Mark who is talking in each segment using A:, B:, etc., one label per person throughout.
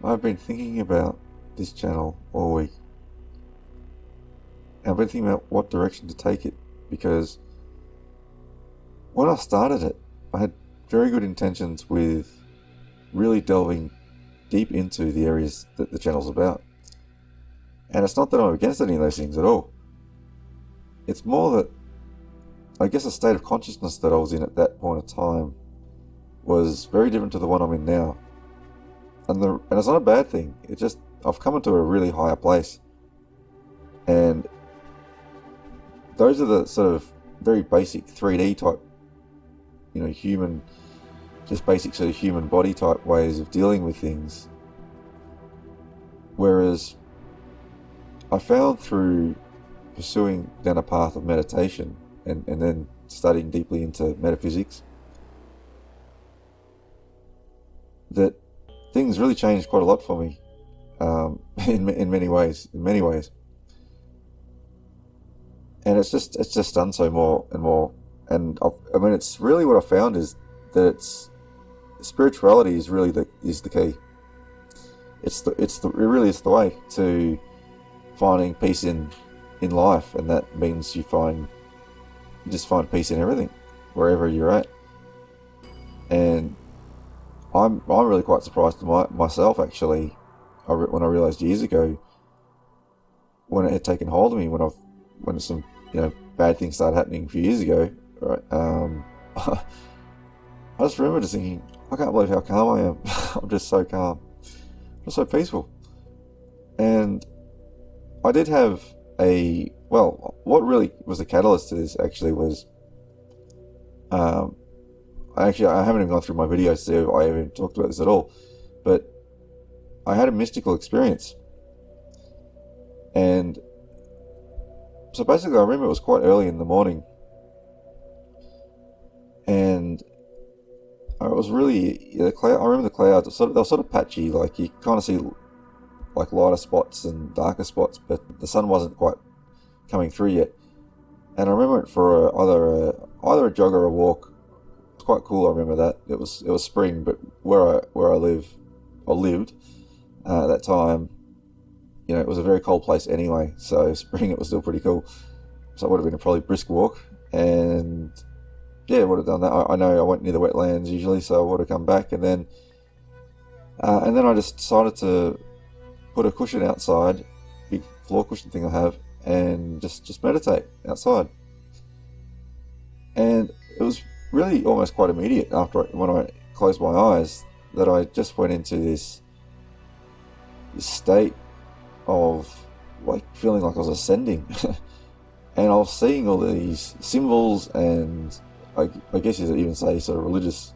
A: I've been thinking about this channel all week. And I've been thinking about what direction to take it, because when I started it, I had very good intentions with really delving deep into the areas that the channel's about. And it's not that I'm against any of those things at all. It's more that I guess the state of consciousness that I was in at that point of time was very different to the one I'm in now. And it's not a bad thing. It's just I've come into a really higher place. And those are the sort of very basic 3D type, human, just basic sort of human body type ways of dealing with things. Whereas I found through pursuing down a path of meditation and then studying deeply into metaphysics that things really changed quite a lot for me, in many ways. And it's just done so more and more. And it's really what I found is that spirituality is really the key. It really is the way to finding peace in life, and that means you just find peace in everything, wherever you're at. And I'm really quite surprised myself actually, when I realised years ago, when it had taken hold of me, when some bad things started happening a few years ago, right? I just remember just thinking, I can't believe how calm I am. I'm just so calm, just so peaceful. And I did have what really was the catalyst to this actually was, I haven't even gone through my videos to see if I even talked about this at all, but I had a mystical experience. And so basically I remember it was quite early in the morning, and it was really, I remember the clouds, they were sort of patchy, like you kind of see like lighter spots and darker spots, but the sun wasn't quite coming through yet. And I remember it for either a jog or a walk. It's quite cool. I remember that it was spring, but where I lived at that time, it was a very cold place anyway. So spring, it was still pretty cool. So it would have been a probably brisk walk, and yeah, I would have done that. I know I went near the wetlands usually, so I would have come back, and then I just decided to put a cushion outside, big floor cushion thing I have, and just meditate outside. And it was really almost quite immediate when I closed my eyes that I just went into this state of like feeling like I was ascending. And I was seeing all these symbols, and I guess you could even say sort of religious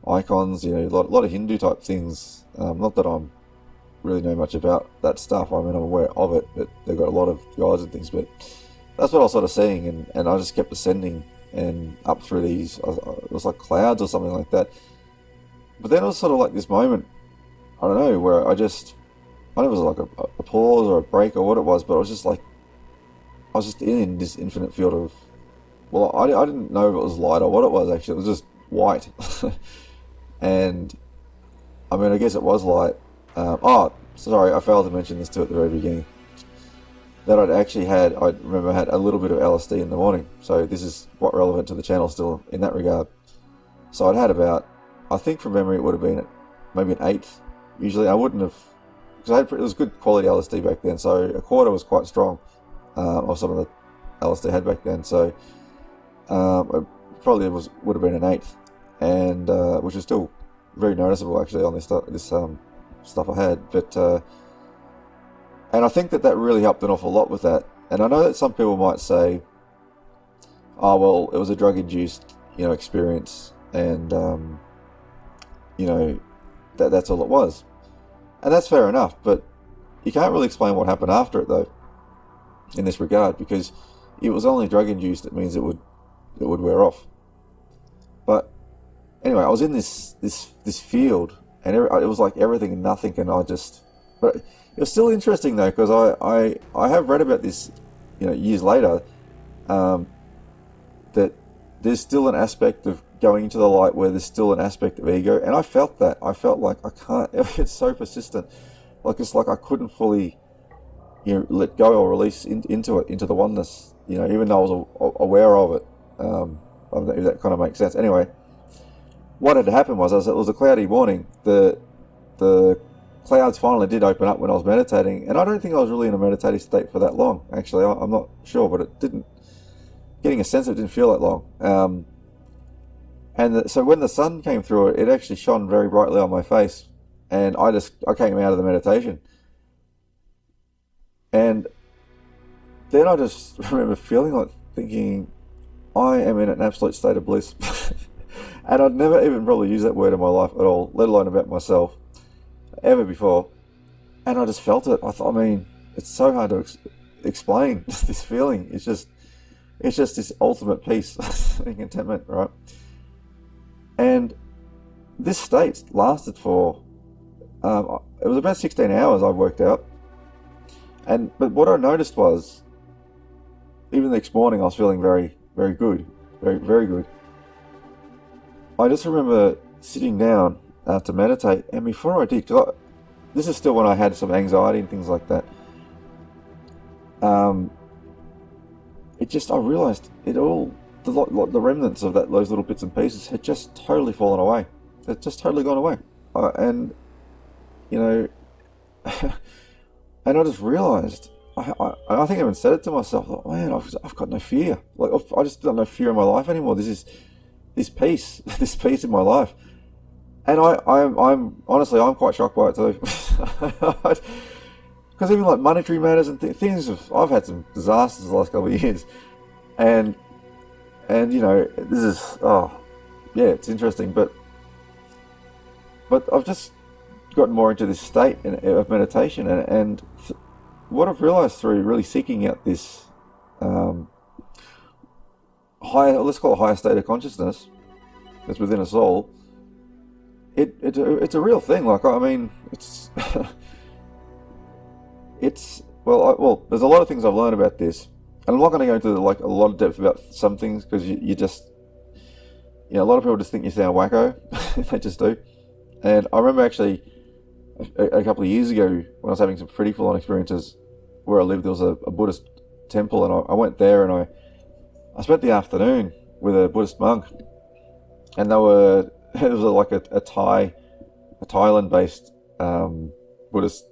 A: icons, a lot of Hindu type things. Not that I'm really know much about that stuff. I mean, I'm aware of it, but they've got a lot of gods and things, but that's what I was sort of seeing, and I just kept ascending and up through these, it was like clouds or something like that. But then it was sort of like this moment, I don't know, where I don't know if it was like a pause or a break or what it was, but I was just in this infinite field of, well, I didn't know if it was light or what it was actually. It was just white. And I mean, I guess it was light. Sorry, I failed to mention this too at the very beginning. That I remember I had a little bit of LSD in the morning. So this is quite relevant to the channel still in that regard. So I'd had about, I think from memory it would have been maybe an eighth. Usually I wouldn't have, because it was good quality LSD back then. So a quarter was quite strong, of some of the LSD I had back then. So it probably would have been an eighth, and which is still very noticeable actually on this stuff I had. But and I think that really helped an awful lot with that. And I know that some people might say, oh well, it was a drug induced experience, and that's all it was. And that's fair enough, but you can't really explain what happened after it though, in this regard, because it was only drug induced. It means it would wear off. But anyway, I was in this field, and it was like everything and nothing, and but it was still interesting though, because I have read about this, years later, that there's still an aspect of going into the light where there's still an aspect of ego, and I felt that. I felt like I can't. It's so persistent. Like it's like I couldn't fully, let go or release into it, into the oneness. Even though I was aware of it. If that kind of makes sense. Anyway, what had happened was, it was a cloudy morning. The clouds finally did open up when I was meditating, and I don't think I was really in a meditative state for that long. Actually, I'm not sure, but it didn't. Getting a sense of it didn't feel that long. So when the sun came through, it actually shone very brightly on my face, and I came out of the meditation, and then I just remember feeling like thinking, I am in an absolute state of bliss. And I'd never even probably used that word in my life at all, let alone about myself, ever before. And I just felt it. I mean, it's so hard to explain this feeling. It's just this ultimate peace and contentment, right? And this state lasted for, it was about 16 hours, I worked out. But what I noticed was, even the next morning, I was feeling very, very good, very, very good. I just remember sitting down to meditate, and before I did, this is still when I had some anxiety and things like that. I realized it all, the remnants of those little bits and pieces had just totally fallen away. They'd just totally gone away. And I just realized, I think I even said it to myself, like, man, I've got no fear. Like, I just got no fear in my life anymore. This peace, this peace in my life. And I'm honestly, I'm quite shocked by it too. Because even like monetary matters and things, I've had some disasters the last couple of years. And this is, it's interesting. But I've just gotten more into this state of meditation. And what I've realized through really seeking out this let's call it higher state of consciousness that's within us all, it's a real thing. Like, I mean, it's there's a lot of things I've learned about this, and I'm not going to go into like a lot of depth about some things, because you just, a lot of people just think you sound wacko. They just do. And I remember actually a couple of years ago when I was having some pretty full-on experiences where I lived. There was a Buddhist temple, and I went there, and I spent the afternoon with a Buddhist monk, and it was like a Thailand-based Buddhist,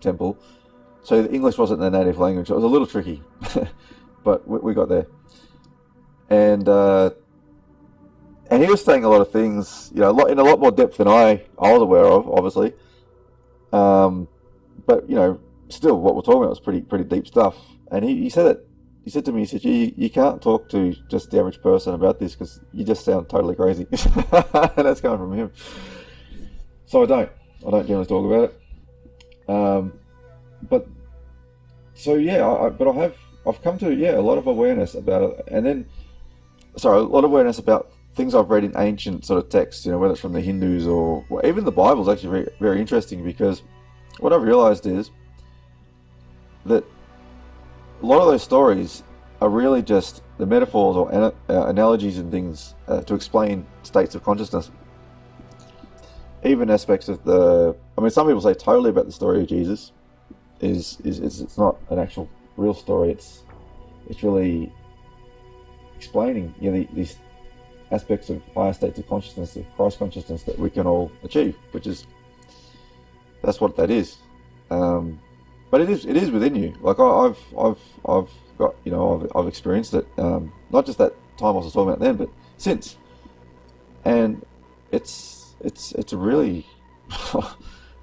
A: temple. So the English wasn't their native language. It was a little tricky, but we got there. And he was saying a lot of things, in a lot more depth than I was aware of, obviously. But still, what we're talking about was pretty deep stuff. And he said it. He said to me, you can't talk to just the average person about this, because you just sound totally crazy. And that's coming from him. So I don't generally talk about it. But I've come to a lot of awareness about it, and then a lot of awareness about things I've read in ancient sort of texts, whether it's from the Hindus or even the Bible is actually very, very interesting, because what I've realized is that a lot of those stories are really just the metaphors or analogies and things to explain states of consciousness. Even aspects of some people say totally about the story of Jesus is it's not an actual real story. It's really explaining these aspects of higher states of consciousness, of Christ consciousness, that we can all achieve, that's what that is. But it is within you. Like I've got, I've experienced it. Not just that time I was talking about then, but since. And it's a really,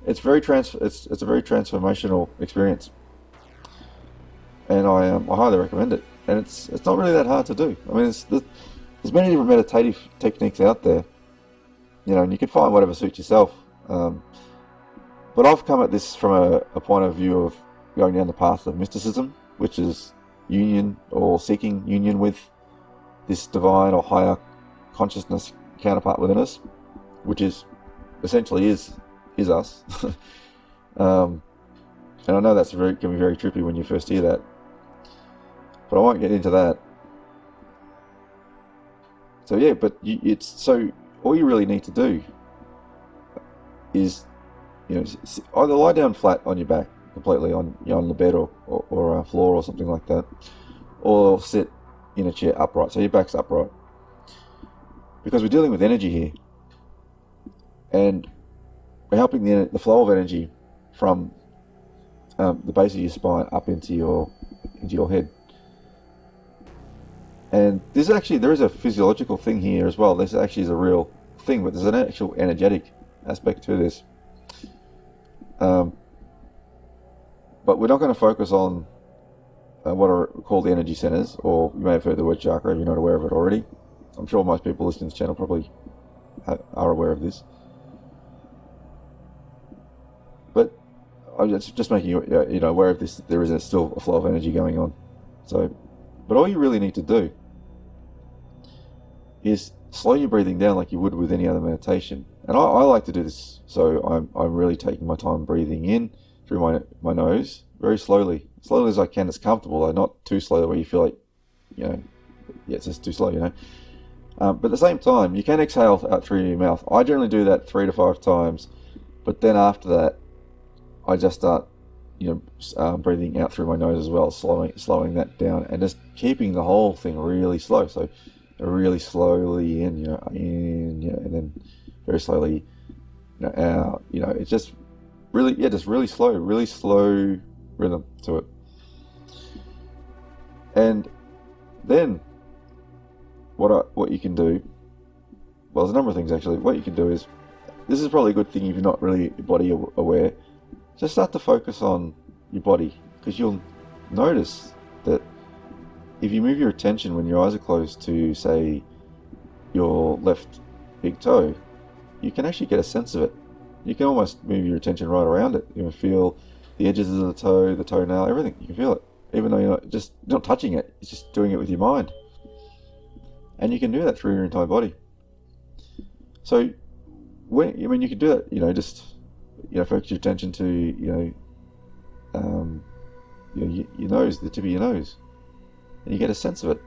A: it's a very transformational experience. And I highly recommend it. And it's not really that hard to do. I mean, there's many different meditative techniques out there, and you can find whatever suits yourself. But I've come at this from a point of view of going down the path of mysticism, which is union or seeking union with this divine or higher consciousness counterpart within us, which is essentially is us. And I know can be very trippy when you first hear that, but I won't get into that. So yeah, but it's so all you really need to do is, either lie down flat on your back completely on the bed or a floor or something like that, or sit in a chair upright, so your back's upright, because we're dealing with energy here, and we're helping the flow of energy from the base of your spine up into your head. And there is a physiological thing here as well. This actually is a real thing, but there's an actual energetic aspect to this. But we're not going to focus on what are called the energy centers, or you may have heard the word chakra if you're not aware of it already. I'm sure most people listening to this channel probably are aware of this. But I'm just making you aware of this. There is still a flow of energy going on. So, but all you really need to do is slow your breathing down like you would with any other meditation. And I like to do this, so I'm really taking my time breathing in through my nose very slowly as I can. It's comfortable though, not too slow where you feel like, it's just too slow, but at the same time, you can exhale out through your mouth. I generally do that 3 to 5 times, but then after that, I just start, breathing out through my nose as well, slowing that down, and just keeping the whole thing really slow. So really slowly in, and then very slowly, out. It's just really, really slow rhythm to it. And then what you can do, well, there's a number of things actually. What you can do is, this is probably a good thing if you're not really body aware. Just start to focus on your body, because you'll notice that if you move your attention when your eyes are closed to, say, your left big toe, you can actually get a sense of it. You can almost move your attention right around it. You can feel the edges of the toenail, everything. You can feel it, even though you're not touching it. It's just doing it with your mind, and you can do that through your entire body. So, you can do that. Just focus your attention to your nose, the tip of your nose, and you get a sense of it.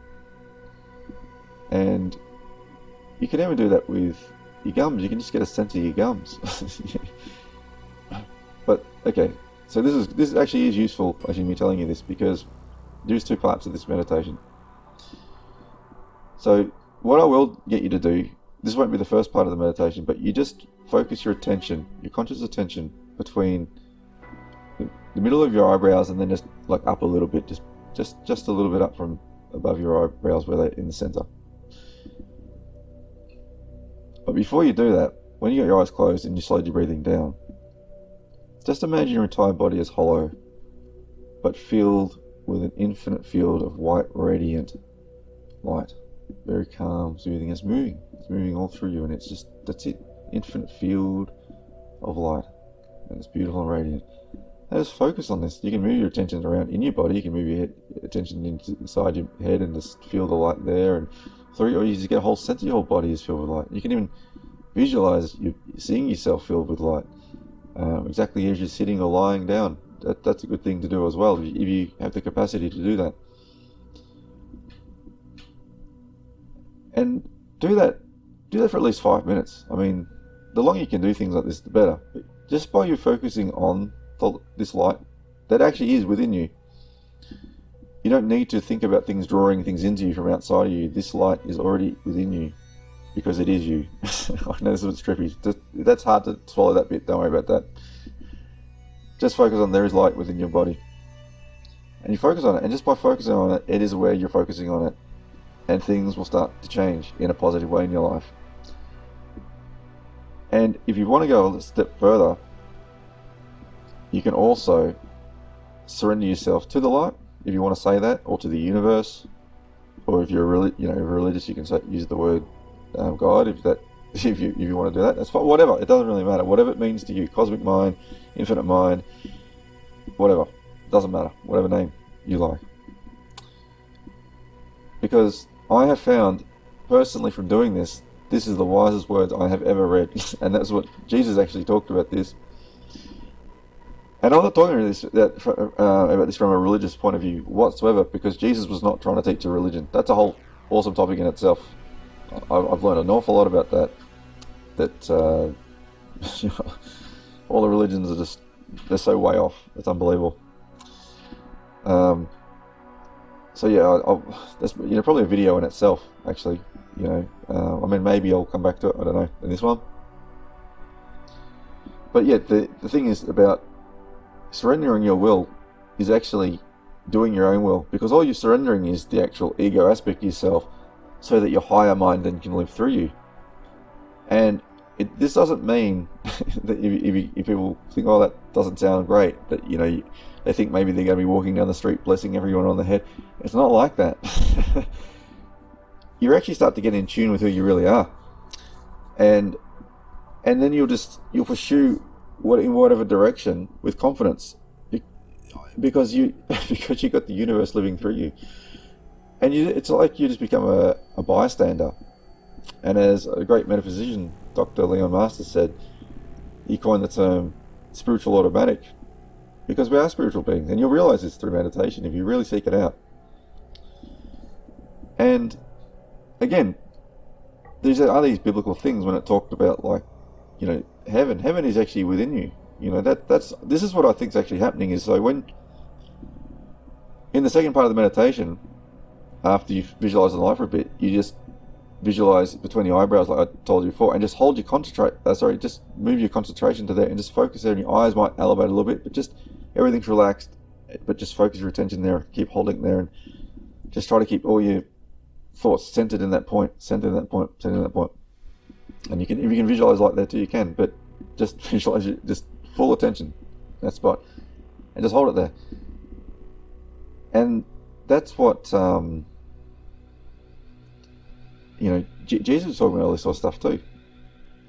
A: And you can even do that with your gums. You can just get a sense of your gums. But okay, so this actually is useful, actually, me telling you this, because there's 2 parts of this meditation. So what I will get you to do, this won't be the first part of the meditation, but you just focus your attention, your conscious attention, between the middle of your eyebrows and then just like up a little bit, just a little bit up from above your eyebrows where they're in the center. But before you do that, when you got your eyes closed and you slowed your breathing down, just imagine your entire body is hollow, but filled with an infinite field of white, radiant light. Very calm, soothing. It's moving all through you, and that's it. Infinite field of light, and it's beautiful and radiant. And just focus on this. You can move your attention around in your body. You can move your attention inside your head and just feel the light there, and through, or you just get a whole sense of your whole body is filled with light. You can even visualize you seeing yourself filled with light, exactly as you're sitting or lying down. That's a good thing to do as well, if you have the capacity to do that. And do that for at least 5 minutes. I mean, the longer you can do things like this, the better. But just by you focusing on this light that actually is within you, you don't need to think about things drawing things into you from outside of you. This light is already within you, because it is you. I know this is trippy. That's hard to swallow, that bit. Don't worry about that. Just focus on there is light within your body, and you focus on it. And just by focusing on it, it is aware you're focusing on it, and things will start to change in a positive way in your life. And if you want to go a step further, you can also surrender yourself to the light, if you want to say that, or to the universe, or if you're religious, you can use the word God. If you want to do that, that's fine. Whatever, it doesn't really matter. Whatever it means to you, cosmic mind, infinite mind, whatever, doesn't matter. Whatever name you like. Because I have found, personally, from doing this is the wisest words I have ever read. And that's what Jesus actually talked about this. And I'm not talking about this from a religious point of view whatsoever, because Jesus was not trying to teach a religion. That's a whole awesome topic in itself. I've learned an awful lot about that. That you know, all the religions are just, they're so way off. It's unbelievable. So yeah, that's, you know, probably a video in itself, actually. You know, I mean, maybe I'll come back to it. I don't know, in this one. But yeah, the thing is about surrendering your will is actually doing your own will, because all you're surrendering is the actual ego aspect of yourself, so that your higher mind then can live through you. And this doesn't mean that if people think, oh, that doesn't sound great, that, you know, they think maybe they're going to be walking down the street blessing everyone on the head. It's not like that. You actually start to get in tune with who you really are, and then you'll pursue in whatever direction with confidence, because you got the universe living through you, and it's like you just become a bystander. And as a great metaphysician, Dr. Leon Masters, said, he coined the term spiritual automatic, because we are spiritual beings, and you'll realize this through meditation if you really seek it out. And again, these are these biblical things when it talked about, like, you know, heaven is actually within you. You know, this is what I think is actually happening. Is so when in the second part of the meditation, after you've visualized the light for a bit, you just visualize between the eyebrows, like I told you before, and just hold your just move your concentration to there, and just focus there. And your eyes might elevate a little bit, but just everything's relaxed, but just focus your attention there, keep holding it there, and just try to keep all your thoughts centered in that point. And if you can visualize like that too, you can, but just visualize it, just full attention, that spot, and just hold it there. And that's what you know, Jesus was talking about all this sort of stuff too.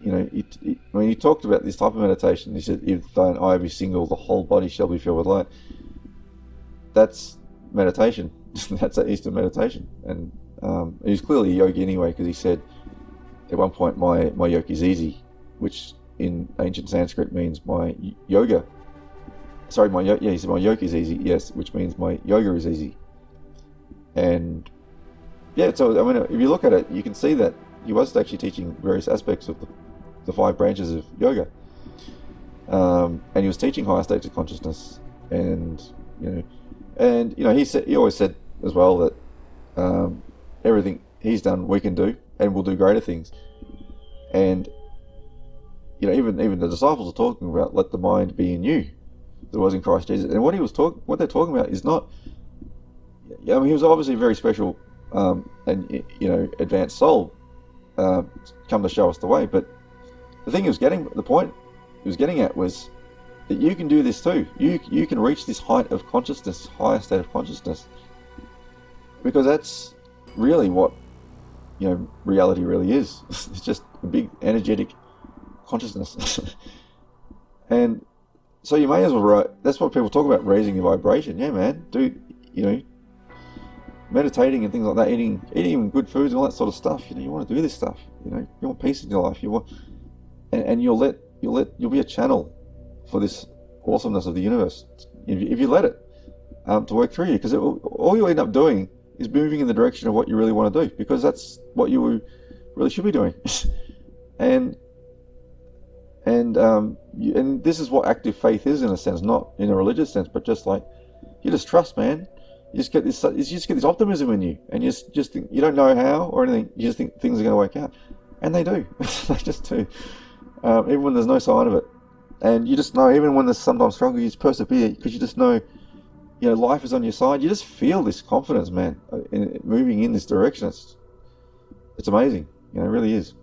A: You know, when he talked about this type of meditation, he said, if thine eye be single, the whole body shall be filled with light. That's meditation. That's that Eastern meditation. And he's clearly a yogi anyway, because he said at one point, my yoke is easy, which in ancient Sanskrit means my yoga. Sorry, he said my yoke is easy, yes, which means my yoga is easy. And yeah, so I mean, if you look at it, you can see that he was actually teaching various aspects of the 5 branches of yoga, and he was teaching higher states of consciousness, and you know, he always said as well that everything he's done we can do, and we'll do greater things. And you know, even the disciples are talking about, let the mind be in you that was in Christ Jesus. And what they're talking about is not. I mean, he was obviously very special. And you know, advanced soul, come to show us the way. But the point he was getting at was that you can do this too. You can reach this height of consciousness, higher state of consciousness, because that's really what, you know, reality really is. It's just a big energetic consciousness. And so you may as well. That's what people talk about, raising your vibration. Yeah, man, do, you know, meditating and things like that, eating good foods and all that sort of stuff. You know, you want to do this stuff. You know, you want peace in your life. You want, and you'll be a channel for this awesomeness of the universe if you let it to work through you. Because all you'll end up doing is moving in the direction of what you really want to do, because that's what you really should be doing. and this is what active faith is, in a sense, not in a religious sense, but just like, you just trust, man. You just get this optimism in you, and you just think, you don't know how or anything. You just think things are going to work out, and they do. They just do. Even when there's no sign of it, and you just know, even when there's sometimes struggle, you just persevere, because you just know, you know, life is on your side. You just feel this confidence, man, in moving in this direction. It's amazing. You know, it really is.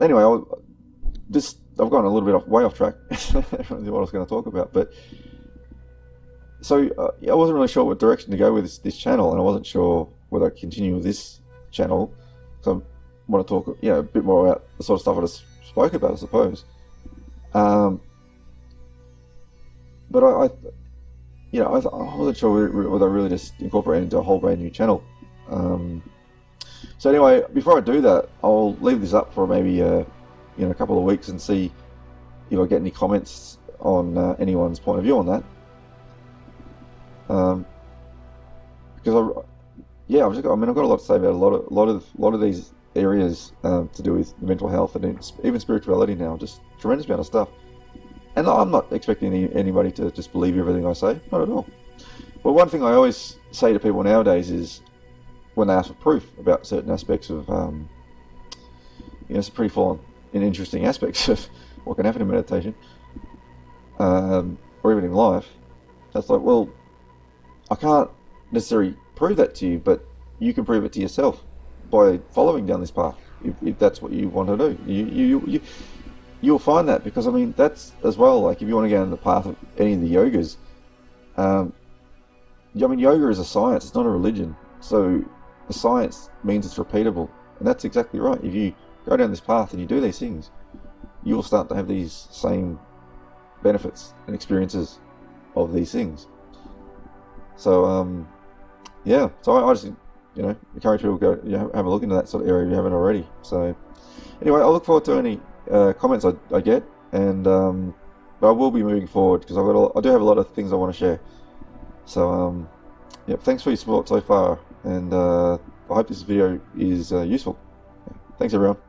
A: Anyway, I've gone a little bit way off track from what I was going to talk about, but. So I wasn't really sure what direction to go with this channel, and I wasn't sure whether I'd continue with this channel. So I want to talk, you know, a bit more about the sort of stuff I just spoke about, I suppose. But I wasn't sure whether I really just incorporate it into a whole brand new channel. So anyway, before I do that, I'll leave this up for maybe a couple of weeks and see if I get any comments on anyone's point of view on that. Because yeah, I've got a lot to say about a lot of these areas to do with mental health and even spirituality now. Just tremendous amount of stuff. And I'm not expecting anybody to just believe everything I say, not at all. But one thing I always say to people nowadays is when they ask for proof about certain aspects of, some pretty full and interesting aspects of what can happen in meditation, or even in life, that's like, well, I can't necessarily prove that to you, but you can prove it to yourself by following down this path, if that's what you want to do. You'll find that, because I mean, that's as well, like if you want to go down the path of any of the yogas, I mean, yoga is a science, it's not a religion. So a science means it's repeatable, and that's exactly right. If you go down this path and you do these things, you will start to have these same benefits and experiences of these things. So yeah, so I just encourage people to go have a look into that sort of area if you haven't already. So anyway, I look forward to any comments I get, and but I will be moving forward because I do have a lot of things I want to share. So yeah, thanks for your support so far, and I hope this video is useful. Thanks everyone.